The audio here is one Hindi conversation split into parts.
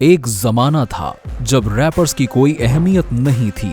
एक जमाना था जब रैपर्स की कोई अहमियत नहीं थी।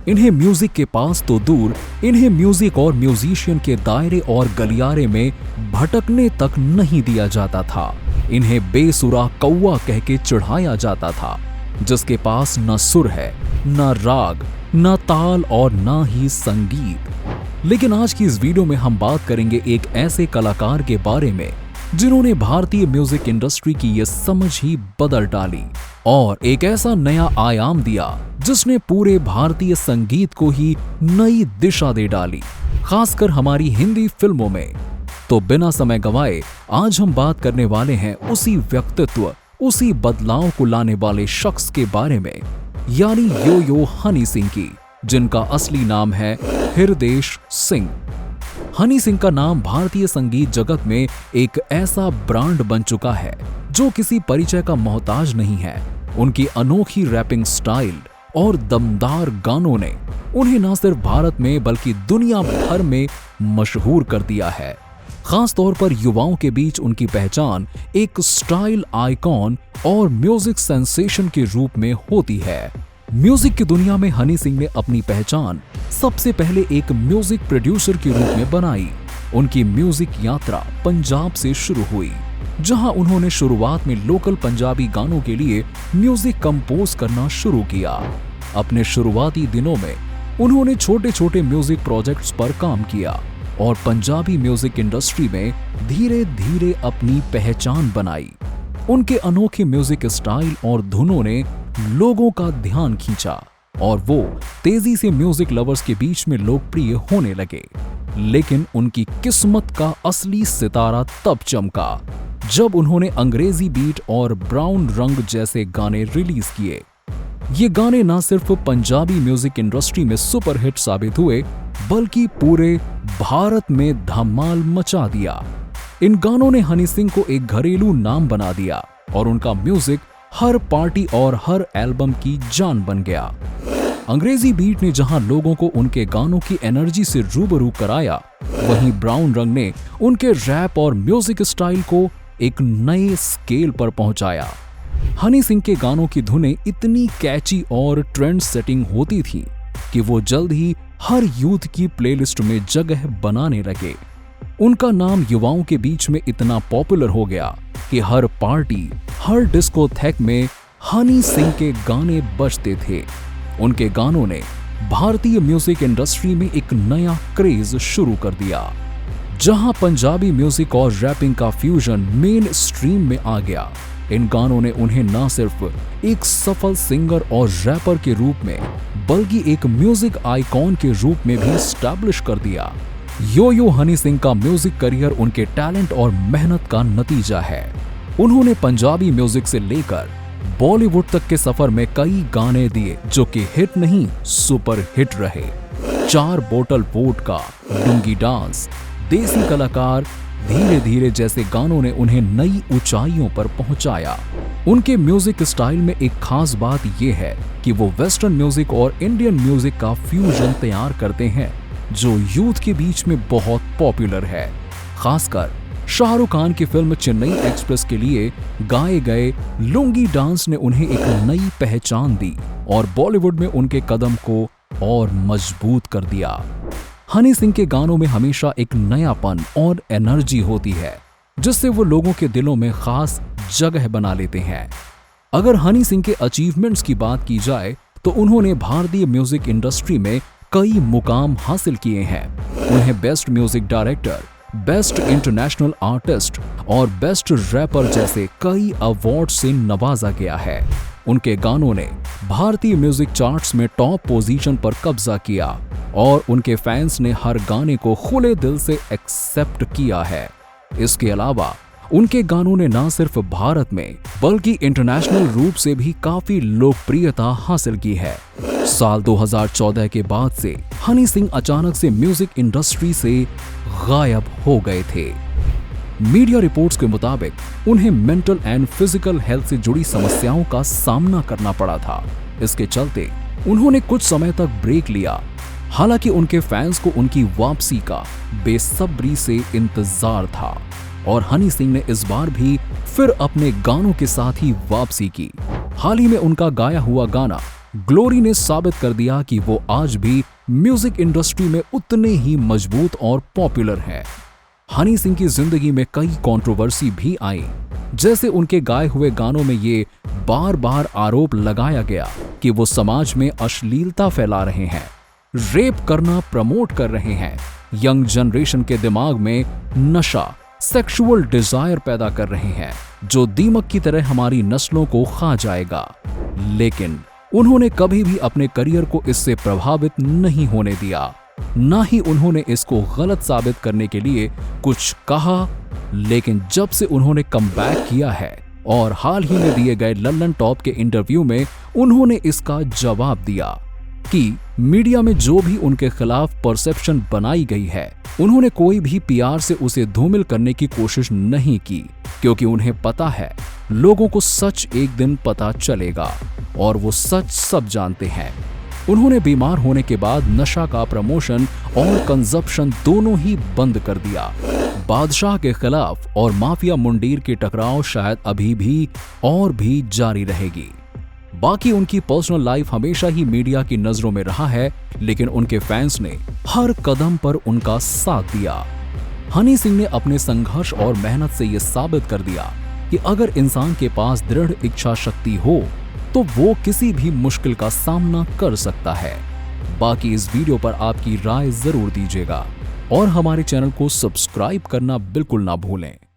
इन्हें म्यूजिक के पास तो दूर, इन्हें म्यूजिक और म्यूजिशियन के दायरे और गलियारे में भटकने तक नहीं दिया जाता था। इन्हें बेसुरा कौवा कह के चिढ़ाया जाता था, जिसके पास न सुर है, न राग, न ताल और न ही संगीत। लेकिन आज की इस वीडियो में हम बात करेंगे एक ऐसे कलाकार के बारे में जिन्होंने भारतीय म्यूजिक इंडस्ट्री की ये समझ ही बदल डाली और एक ऐसा नया आयाम दिया जिसने पूरे भारतीय संगीत को ही नई दिशा दे डाली, खासकर हमारी हिंदी फिल्मों में। तो बिना समय गंवाए आज हम बात करने वाले हैं उसी व्यक्तित्व, उसी बदलाव को लाने वाले शख्स के बारे में, यानी यो यो हनी सिंह की, जिनका असली नाम है हृदेश सिंह। हनी सिंह का नाम भारतीय संगीत जगत में एक ऐसा ब्रांड बन चुका है जो किसी परिचय का मोहताज नहीं है। उनकी अनोखी रैपिंग स्टाइल और दमदार गानों ने उन्हें न सिर्फ भारत में बल्कि दुनिया भर में मशहूर कर दिया है। खास तौर पर युवाओं के बीच उनकी पहचान एक स्टाइल आइकॉन और म्यूजिक सेंसेशन के रूप में होती है। म्यूजिक की दुनिया में हनी सिंह ने अपनी पहचान सबसे पहले एक म्यूजिक प्रोड्यूसर के रूप में बनाई। उनकी म्यूजिक यात्रा पंजाब से शुरू हुई, जहां उन्होंने शुरुआत में लोकल पंजाबी गानों के लिए म्यूजिक कंपोज करना शुरू किया। अपने शुरुआती दिनों में उन्होंने छोटे छोटे म्यूजिक प्रोजेक्ट्स पर काम किया और पंजाबी म्यूजिक इंडस्ट्री में धीरे धीरे अपनी पहचान बनाई। उनके अनोखे म्यूजिक स्टाइल और धुनों ने लोगों का ध्यान खींचा और वो तेजी से म्यूजिक लवर्स के बीच में लोकप्रिय होने लगे। लेकिन उनकी किस्मत का असली सितारा तब चमका जब उन्होंने अंग्रेजी बीट और ब्राउन रंग जैसे गाने रिलीज किए। ये गाने न सिर्फ पंजाबी म्यूजिक इंडस्ट्री में सुपरहिट साबित हुए बल्कि पूरे भारत में धमाल मचा दिया। इन गानों ने हनी सिंह को एक घरेलू नाम बना दिया और उनका म्यूजिक हर पार्टी और हर एल्बम की जान बन गया। अंग्रेजी बीट ने जहां लोगों को उनके गानों की एनर्जी से रूबरू कराया, वहीं ब्राउन रंग ने उनके रैप और म्यूजिक स्टाइल को एक नए स्केल पर पहुंचाया। हनी सिंह के गानों की धुनें इतनी कैची और ट्रेंड सेटिंग होती थी कि वो जल्द ही हर यूथ की प्लेलिस्ट में जगह बनाने लगे। उनका नाम युवाओं के बीच में इतना पॉपुलर हो गया कि हर पार्टी, हर डिस्कोथेक में हनी सिंह के गाने बजते थे। उनके गानों ने भारतीय म्यूजिक इंडस्ट्री में एक नया क्रेज शुरू कर दिया, जहां पंजाबी म्यूजिक और रैपिंग का फ्यूजन मेन स्ट्रीम में आ गया। इन गानों ने उन्हें न सिर्फ एक सफल सिंगर और रैपर के रूप में बल्कि एक म्यूजिक आइकॉन के रूप में भी स्टैब्लिश कर दिया। यो यो हनी सिंह का म्यूजिक करियर उनके टैलेंट और मेहनत का नतीजा है। उन्होंने पंजाबी म्यूजिक से लेकर बॉलीवुड तक के सफर में कई गाने दिए जो कि हिट नहीं सुपर हिट रहे। 4 बोतल वोडका, डूंगी डांस, देसी कलाकार, धीरे धीरे जैसे गानों ने उन्हें नई ऊंचाइयों पर पहुंचाया। उनके म्यूजिक स्टाइल में एक खास बात यह है कि वो वेस्टर्न म्यूजिक और इंडियन म्यूजिक का फ्यूजन तैयार करते हैं जो यूथ के बीच में बहुत पॉपुलर है। खासकर शाहरुख खान की फिल्म चेन्नई एक्सप्रेस के लिए गाए गए लुंगी डांस ने उन्हें एक नई पहचान दी और बॉलीवुड में उनके कदम को और मजबूत कर दिया। हनी सिंह के गानों में हमेशा एक नयापन और एनर्जी होती है जिससे वो लोगों के दिलों में खास जगह बना लेते हैं। अगर हनी सिंह के अचीवमेंट्स की बात की जाए तो उन्होंने भारतीय म्यूजिक इंडस्ट्री में कई मुकाम हासिल किए हैं। उन्हें best music director, best international artist और बेस्ट रैपर जैसे कई अवार्ड से नवाजा गया है। उनके गानों ने भारतीय म्यूजिक चार्ट्स में टॉप पोजीशन पर कब्जा किया और उनके फैंस ने हर गाने को खुले दिल से एक्सेप्ट किया है। इसके अलावा उनके गानों ने न सिर्फ भारत में बल्कि इंटरनेशनल रूप से भी काफी लोकप्रियता हासिल की है। साल 2014 के बाद से हनी सिंह अचानक से म्यूजिक इंडस्ट्री से गायब हो गए थे। मीडिया रिपोर्ट्स के मुताबिक उन्हें मेंटल एंड फिजिकल हेल्थ से जुड़ी समस्याओं का सामना करना पड़ा था। इसके चलते उन्होंने कुछ समय तक ब्रेक लिया। हालांकि उनके फैंस को उनकी वापसी का बेसब्री से इंतजार था और हनी सिंह ने इस बार भी फिर अपने गानों के साथ ही वापसी की। हाल ही में उनका गाया हुआ गाना ग्लोरी ने साबित कर दिया कि वो आज भी म्यूजिक इंडस्ट्री में उतने ही मजबूत और पॉपुलर हैं। हनी सिंह की जिंदगी में कई कंट्रोवर्सी भी आई, जैसे उनके गाए हुए गानों में ये बार बार आरोप लगाया गया कि वो समाज में अश्लीलता फैला रहे हैं, रेप करना प्रमोट कर रहे हैं, यंग जनरेशन के दिमाग में नशा, सेक्सुअल डिजायर पैदा कर रहे हैं जो दीमक की तरह हमारी नस्लों को खा जाएगा। लेकिन उन्होंने कभी भी अपने करियर को इससे प्रभावित नहीं होने दिया, ना ही उन्होंने इसको गलत साबित करने के लिए कुछ कहा। लेकिन जब से उन्होंने कमबैक किया है और हाल ही में दिए गए लल्लन टॉप के इंटरव्यू में उन्होंने इसका जवाब दिया कि मीडिया में जो भी उनके खिलाफ परसेप्शन बनाई गई है, उन्होंने कोई भी पीआर से उसे धूमिल करने की कोशिश नहीं की, क्योंकि उन्हें पता है लोगों को सच एक दिन पता चलेगा और वो सच सब जानते हैं। उन्होंने बीमार होने के बाद नशा का प्रमोशन और कंजप्शन दोनों ही बंद कर दिया। बादशाह के खिलाफ और माफिया मुंडीर की टकराव शायद अभी भी और भी जारी रहेगी। बाकी उनकी पर्सनल लाइफ हमेशा ही मीडिया की नजरों में रहा है, लेकिन उनके फैंस ने हर कदम पर उनका साथ दिया। हनी सिंह ने अपने संघर्ष और मेहनत से यह साबित कर दिया कि अगर इंसान के पास दृढ़ इच्छा शक्ति हो तो वो किसी भी मुश्किल का सामना कर सकता है। बाकी इस वीडियो पर आपकी राय जरूर दीजिएगा और हमारे चैनल को सब्सक्राइब करना बिल्कुल ना भूलें।